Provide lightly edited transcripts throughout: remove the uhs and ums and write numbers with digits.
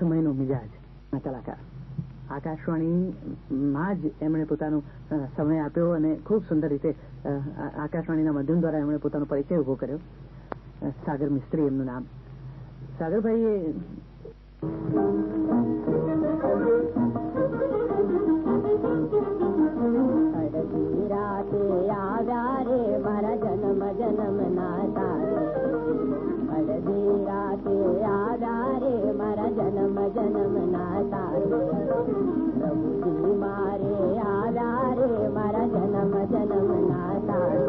સમયનો મિજાજ કલાકાર આકાશવાણીમાં જ એમણે પોતાનો સમય આપ્યો અને ખૂબ સુંદર રીતે આકાશવાણીના માધ્યમ દ્વારા એમણે પોતાનો પરિચય ઉભો કર્યો. સાગર મિસ્ત્રી એમનું નામ. સાગરભાઈ રાતે આવ્યા રે મારા જન્મ જન્મ ના તારે, અડધી રાતે આવ્યા રે મારા જન્મ જન્મ ના તારે, પ્રભુજી મારે આવ્યા રે મારા જન્મ જન્મ ના તારે,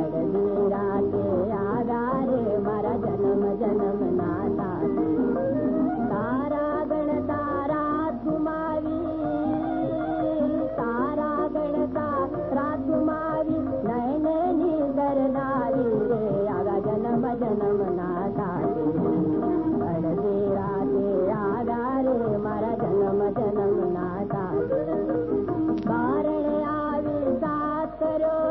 અડધી રાતે આવ્યા રે મારા જન્મ જન્મ ના તારે, તારા ગણ તારા ગુમાવી, તારા ગણ તારા ગુમાવી, નયને નીંદર નારી રે આવા જન્મ જન્મ ના તારે, અડધી રાતે આવ્યા રે મારા જન્મ જન્મ ના તારે, બારણે આવી સાત કર્યો,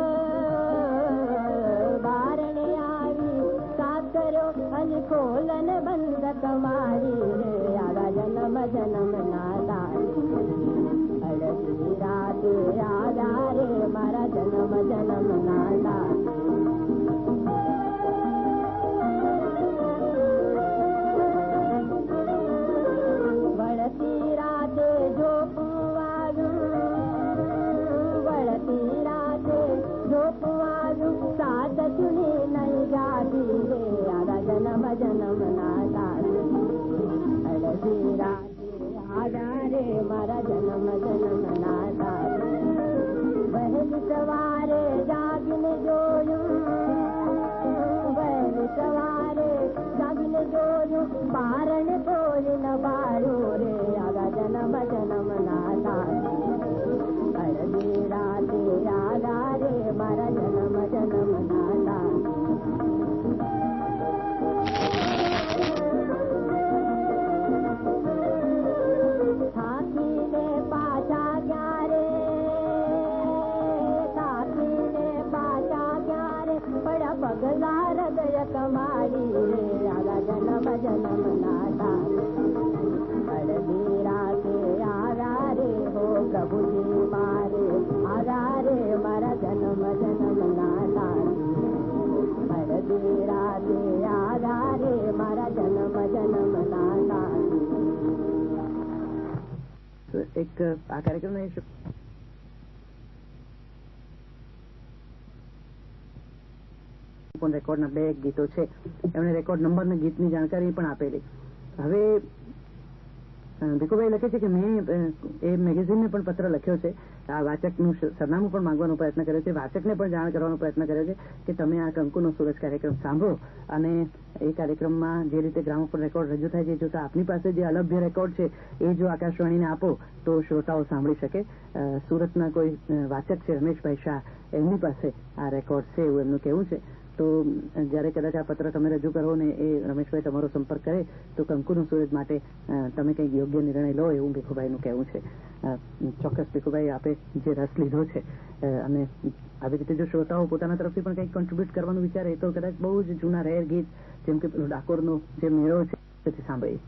બારણે આવી સાત કર્યો, અને ખોલન બંધ કમારી રે આવા જન્મ જન્મ ના તારે, અડધી રાતે આવ્યા રે મારા જન્મ જન્મ ના તારે. વળતી રાતે જોપું આવ્યું, વળતી રાતે જોપું આવ્યું, સાત સુની નહીં જાતી રે આવા જન્મ જન્મ ના તારે, અડધી રાતે આવ્યા રે મારા જન્મ જન્મ ના તારે, વહેલી સવારે જાગીને જોયું, વહેલી સવારે જાગીને જોયું, બારણ કોઈ ન બાળ્યું રે આવા જન્મ જન્મ ના તારે, અડધી રાતે આવ્યા રે મારા જન્મ જન્મ ના તારે. થાકીને પાછા ક્યારે, થાકીને પાછા ક્યારે, પડા પગલા कमाड़ी रे आगा जन्म जन्म नाता अड़बीरा के आरा रे हो प्रभु जी मारे आरा रे मारा जन्म जन्म नाता अड़बीरा के आरा रे मारा जन्म जन्म नाता एक आ कार्यक्रम રેકોર્ડના 2 ગીતો છે એમણે રેકોર્ડ નંબરના ગીતની જાણકારી પણ આપેલી. હવે ભીખુભાઈ લખે છે કે મેં એ મેગેઝિનને પણ પત્ર લખ્યો છે, આ વાચકનું સરનામું પણ માંગવાનો પ્રયત્ન કર્યો છે, વાચકને પણ જાણ કરવાનો પ્રયત્ન કર્યો છે કે તમે આ કંકુનો સૂરજ કાર્યક્રમ સાંભળો અને એ કાર્યક્રમમાં જે રીતે ગ્રામોફોન રેકોર્ડ રજૂ થાય છે જોતા આપની પાસે જે અલભ્ય રેકોર્ડ છે એ જો આકાશવાણીને આપો તો શ્રોતાઓ સાંભળી શકે. સુરતના કોઈ વાચક છે રમેશભાઈ શાહ, એમની પાસે આ રેકોર્ડ છે એવું એમનું કહેવું છે. તો જ્યારે કદાચ આ પત્ર તમે રજૂ કરો ને એ રમેશભાઈ તમારો સંપર્ક કરે તો કંકુનો સૂરજ માટે તમે કંઈક યોગ્ય નિર્ણય લો એવું ભીખુભાઈનું કહેવું છે. ચોક્કસ ભીખુભાઈ આપે જે રસ લીધો છે અને આવી રીતે જો શ્રોતાઓ પોતાના તરફથી પણ કંઈક કોન્ટ્રીબ્યુટ કરવાનું વિચારે તો કદાચ બહુ જ જૂના રેર ગીત જેમ કે ડાકોરનો જે મેળો છે તેથી સાંભળીએ.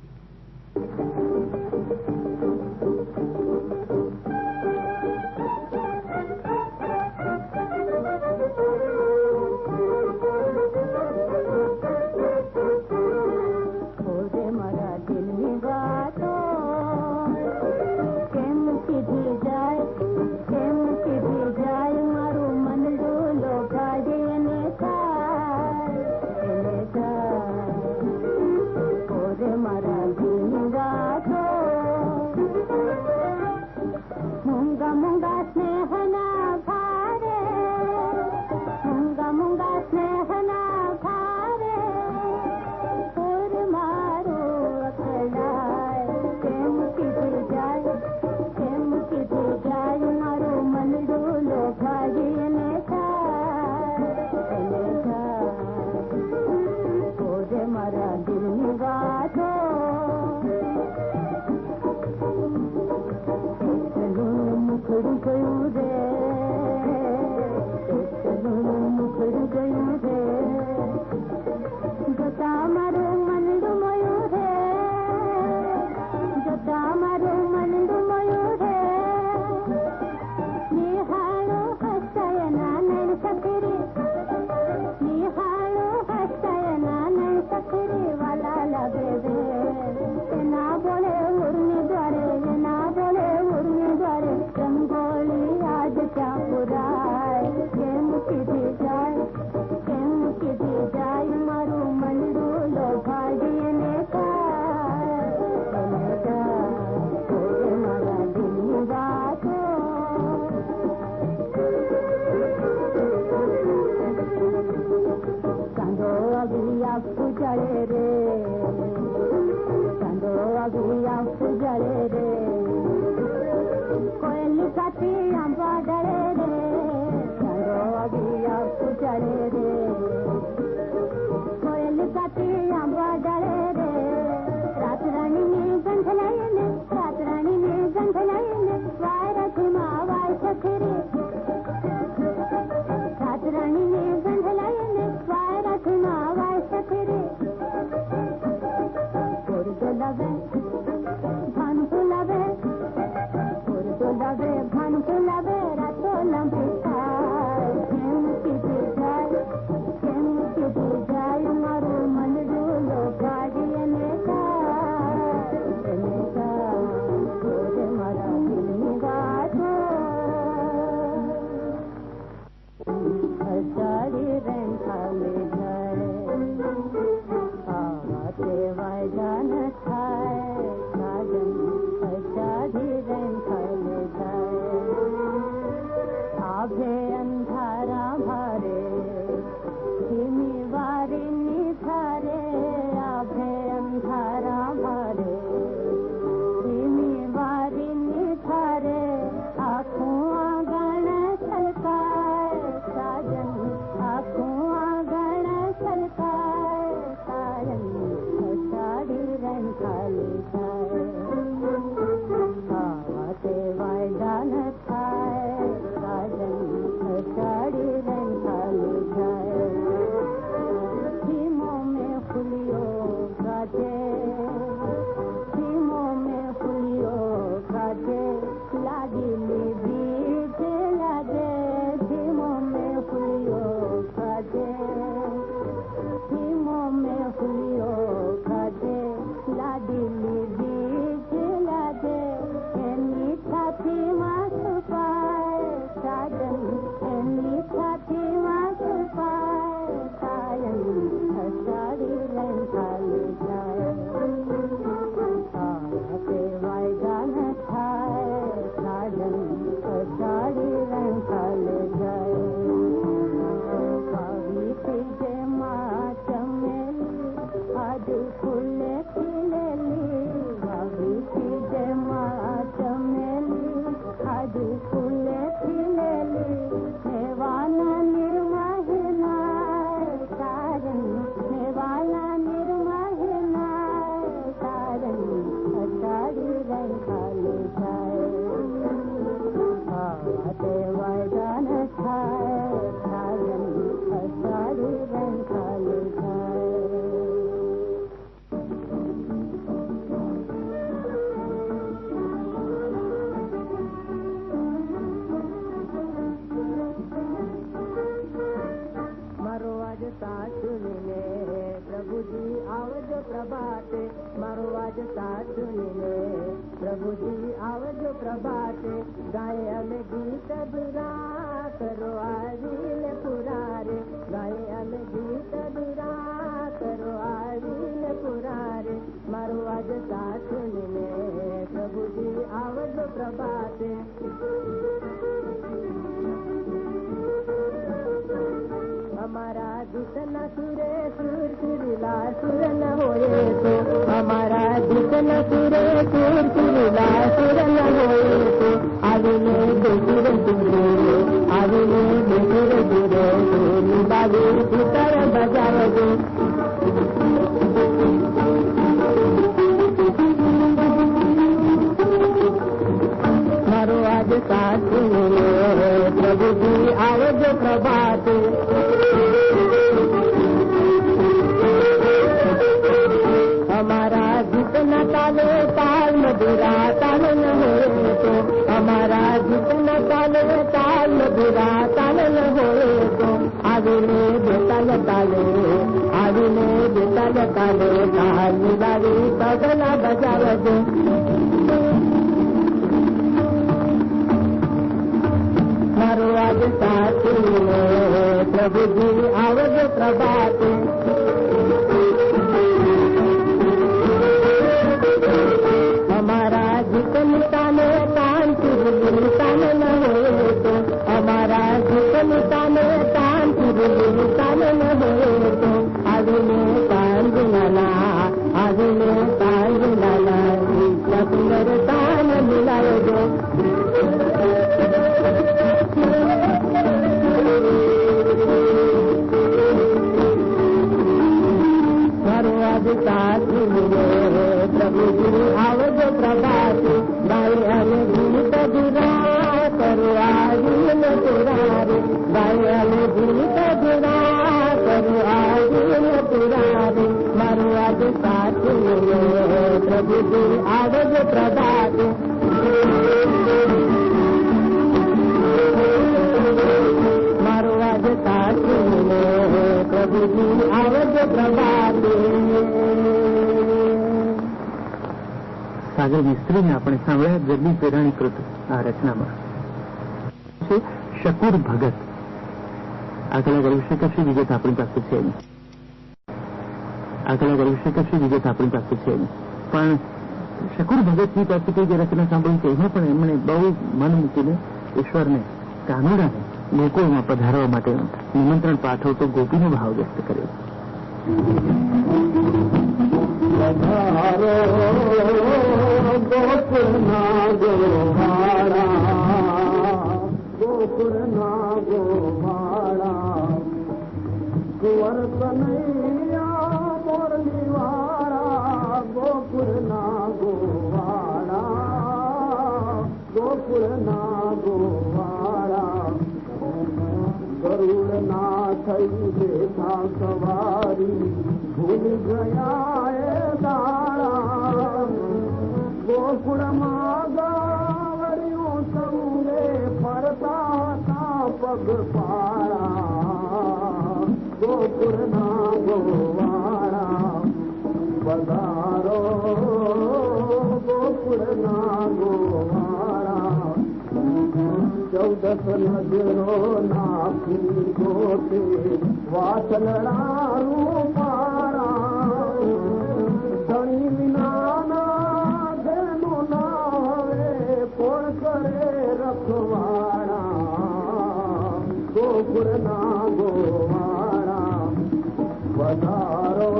Love સાચુને પ્રભુજી આવજો પ્રભાતે મારો આજ સાચુને પ્રભુજી આવજો પ્રભાતે ગાય અમે ગીત બુરા કરો આવીને પુરારે ગાય અમે ગીત બુરા કરો આવીને પુરારે મારો આજ સાચુને પ્રભુજી આવજો પ્રભાતે हमारा जितना सुरे सुर सुरीला सुर न होए तो हमारा जितना सुरे सुर सुरीला सुर न होए तो आविने बेसुर सुरे आविने बेसुर सुरे निबावे सितार बजावजे मारो आज साथ प्रभु जी आवजो प्रभात हमारा जितना ताले ताल मधुरा ताल न होए तो हमारा जितना ताले ताल मधुरा ताल न होए तो आविने बेताल ताले ताल मिलावी तबला बजावजे मारो आज साथी प्रभु जी आवज प्रभात हमारा जितन ताने तान तिरुगिरी तान न होए तो हमारा जितन ताने तान तिरुगिरी तान न होए तो आविने तान गुनाला सुंदर तान मिलाए जो साथी प्रभु जी आवज प्रभात गाय हमें गीत बुरा करो आवीन पुरारे गाय हमें गीत बुरा करो आवीन पुरारे मारो आज साथी प्रभु जी आवज प्रभात मारो आज साथी प्रभु जी आवज प्रभात સાગર મિસ્ત્રીને આપણે સાંભળ્યા જગદી પ્રેરણીકૃત આ રચનામાં છે શકુર ભગત. આ કલાકાર વિશે કશી વિગત આપણી પાસે છે નહીં. પણ શકુર ભગતની પાસેથી જે રચના સાંભળી છે એમાં પણ એમણે બહુ મન મૂકીને ઈશ્વરને કાનુડાને ગોકુળમાં પધારવા માટે નિમંત્રણ પાઠવતો ગોપીનો ભાવ વ્યક્ત કર્યો. गोकुल ना गोवाड़ा कुंवर कन्हैया मोरली वाड़ा गोकुल ना गोवाड़ा गरुड़ ना થઈ બેઠા સવારી ભૂલ ગયા એ દાડા ગોકુળમાં ગાવડિયું સૌને ફરતા હતા પગપાળા ગોકુળના ગોવાળા પધારો ગોકુળના ગોવાળા 14 નજરો નાખી ગોતે વાસલડા રૂપાળા ધણી વિનાના જેનો નાવે કોણ કરે રખવાળા ગોકુળના ગોવાળા પધારો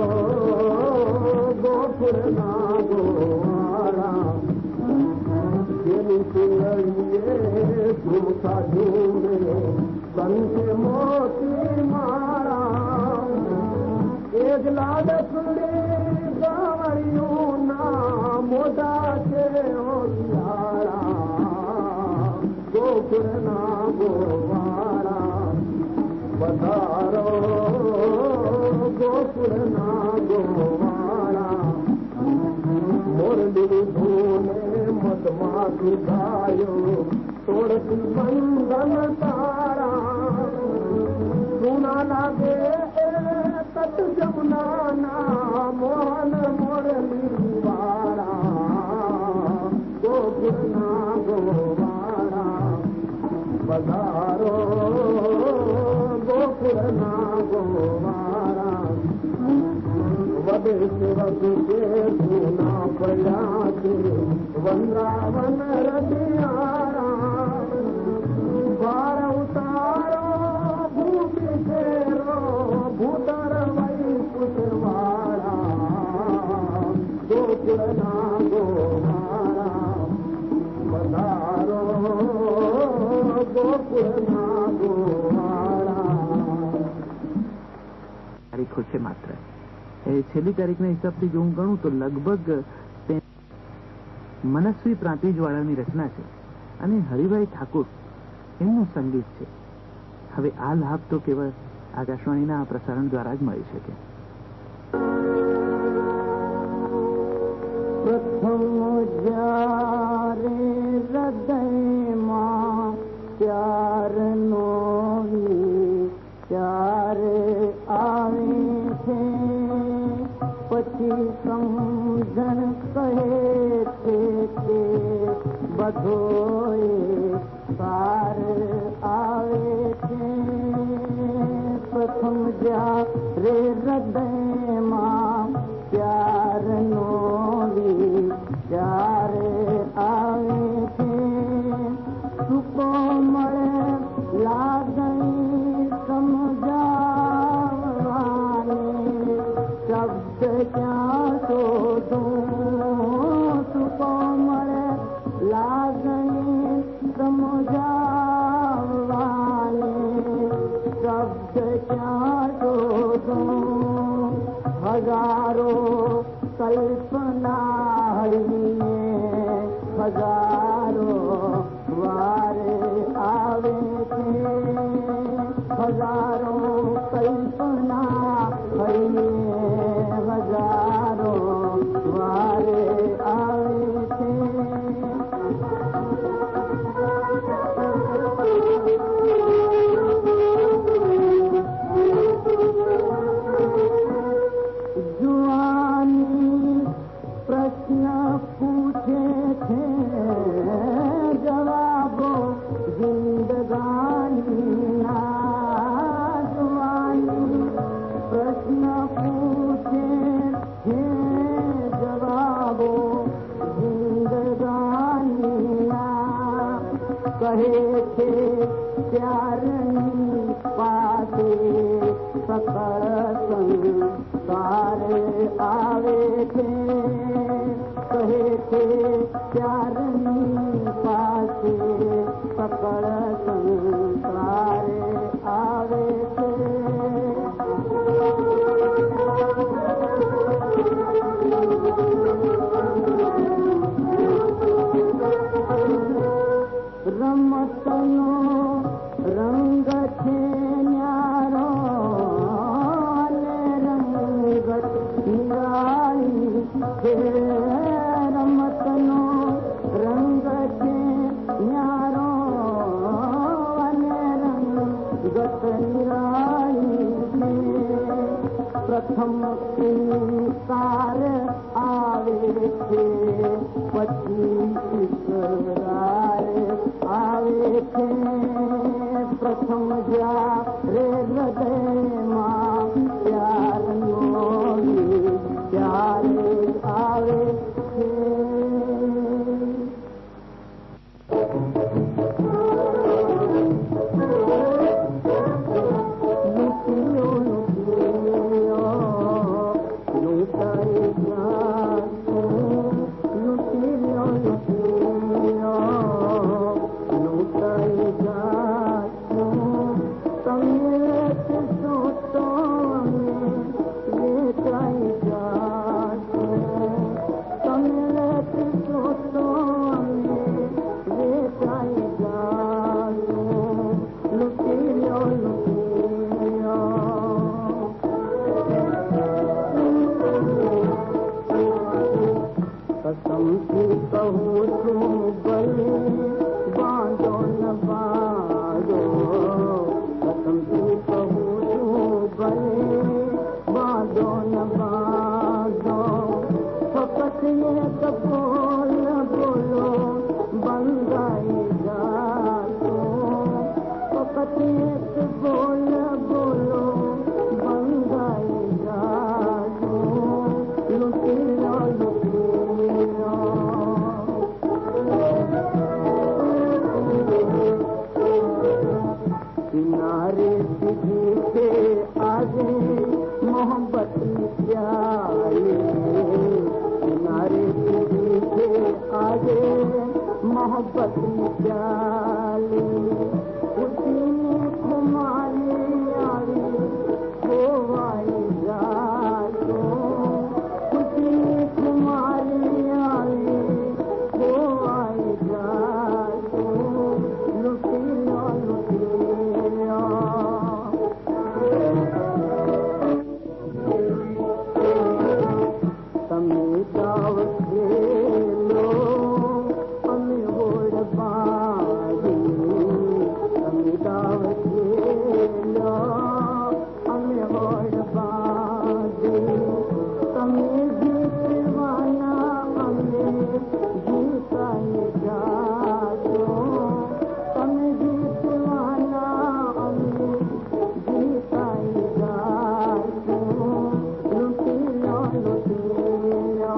ગોકુળના ગોવાળા झूठा झूमे संत मोती मारा एक लाडकुड़े गावड़ियों ना मोटा છે હોશિયારા ગોકુળના ગોવાળા પધારો ગોકુળના ગોવાળા મોરલી ધૂને મતમાં દુધાયો તોડતી બંધન તારા સુના લાગે जमुना मोहन मुरली वाला गोकुलना गोवाड़ा बधारो गोकुलना गोवाड़ा वधे सेवक के सुना पड़ा वृंदावन रतियारा बार उतारो भूमि फेरो भूतर वही पुतवाड़ा गोकुलना गोवाड़ा पधारो गोकुलना गोवाड़ा તારીખો છે માત્ર એ છેલ્લી તારીખના હિસાબથી જો હું ગણું તો લગભગ મનસ્વી પ્રાંતિજવાળાની રચના છે અને હરિભાઈ ઠાકુર એમનું સંગીત છે. હવે આ લાભ તો કેવળ આકાશવાણીના આ પ્રસારણ દ્વારા જ મળી શકે. પ્રથમ જ્યારે હૃદયમાં ત્યારનો ત્યારે આવે છે પછી સમજણ કહે છે કે બધોય પાર આવે છે. પ્રથમ જ્યારે હૃદયમાં ત્યારનો ત્યારે આવે છે સુકો મળે લાગણી સમજાવવાની શબ્દ ક્યાં શોધું સુકો મળે લાગણી સમજાવવાની શબ્દ ક્યાં શોધું હજારો કલ્પના હળીને હજારો વારે આવે છે હજારો કલ્પના હળીને હજારો વારે આવે છે. જુવાની પ્રશ્ન પૂછે છે જવાબો જિંદગાનીના જુવાની પ્રશ્ન પૂછે છે જવાબો જિંદગાનીના કહે છે ત્યારની પાસે સકળ સંસારે આવે છે કહે છે ત્યારની પાસે સકળ સંસારે આવે છે. રમતનો રંગ છે ન્યારો અને રંગત નિરાળી છે. રમતનો રંગ છે ન્યારો અને રંગત નિરાળી છે. પ્રથમ ઇન્કાર આવે છે પછી ઇકરાર આવે છે. પ્રથમ જ્યારે હૃદયમાં ત્યારનો ત્યારે આવે છે. તમે मोहब्बत प्याली उसी ने तुम्हारी यारी गोवाई जातो उसी ने तुम्हारी यारी गोवाई जातो लुटिया लुटिया तमें दावत लो हमें वोट बाजी तमें दावत लो हमें वोट बाजी तमें जीतवाना हमें जीताए जातो तमें जीतवाना हमें जीताए जातो लुटिया लुटिया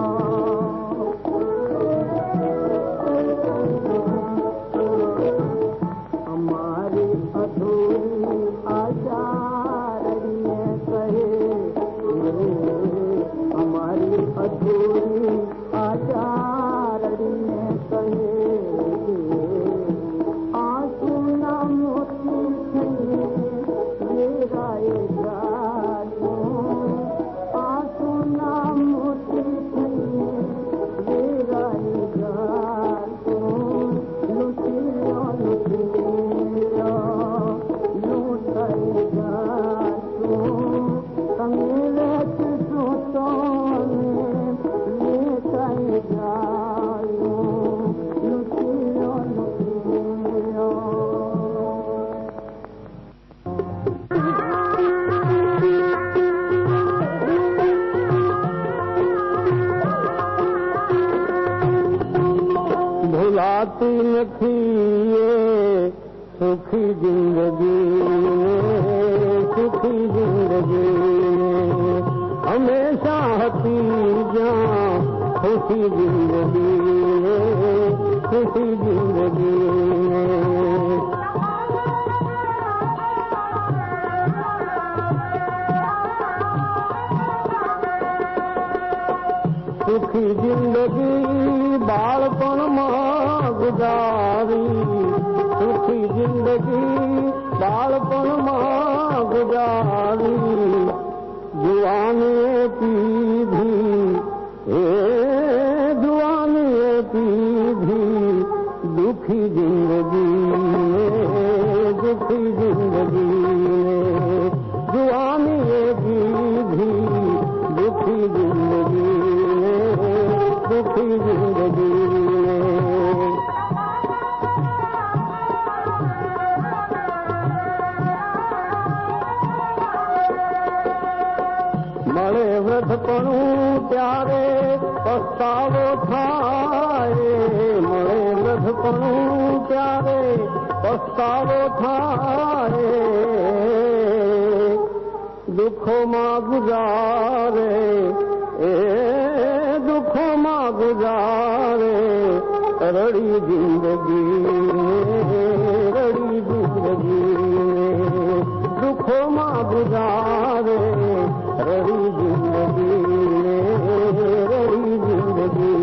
हमारी अधूरी आचार्य कहे हमारी अधूरी आचार्य कहे आंसू ना मोती थे राय जातो आंसू ना मोती थे राय जातो लुटिया लुटिया लुटाई जातो तमें सोचो लेटाई जायो लुटिया लुटिया भुलाती નથી ये सुखी जिंदगी सुखी जिंदगी हमेशा હતી જ્યાં खुशी जिंदगी खुशी जिंदगी સુખી જિંદગી બાળપણમાં ગુજારી સુખી જિંદગી બાળપણમાં ગુજારી જુવાનીએ પીધી જુવાનીએ પીધી દુખી જિંદગી દુખી જિંદગી જુવાનીએ પીધી દુખી જિંદગી દુખી જિંદગી મળે વૃદ્ધપણું ત્યારે પસ્તાવો થાય મળે વૃદ્ધપણું ત્યારે પસ્તાવો થાય દુઃખોમાં ગુજારે દુઃખોમાં ગુજારે રડી જિંદગી રડી જિંદગી દુઃખોમાં ગુજારે રડી જિંદગી રડી જિંદગી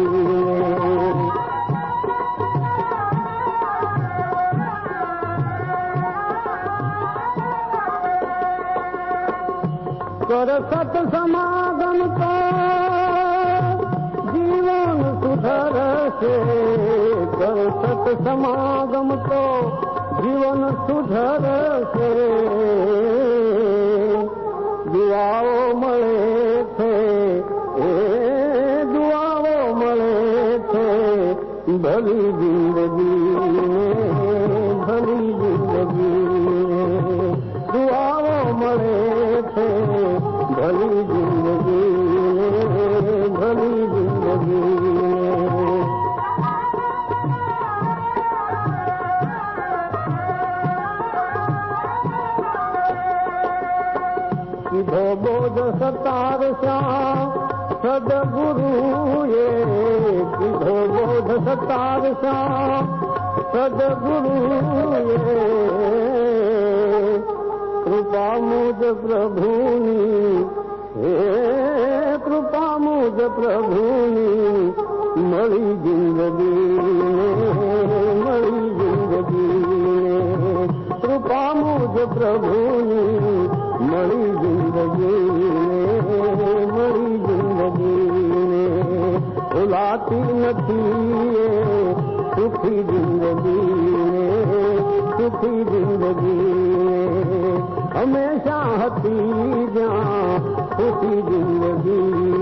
કર સત સમાગમ તો જીવન સુધરશે કર સત સમાગમ તો જીવન સુધરશે દુઆઓ મળે છે દુઆઓ મળે છે ભલી જિંદગી ભલી જિંદગી દુઆઓ મળે છે ભલી જિંદગી ભલી જિંદગી કીધો બોધ સતારશા સદગુરુએ કીધો બોધ સતારશા સદગુરુએ કૃપા મુજ પ્રભુની કૃપા મુજ પ્રભુની મળી જિંદગી પ્રભુની મળી જિંદગીને ભૂલાતી નથી એ સુખી જિંદગીને હંમેશા હતી જ્યાં ખુશી જિંદગી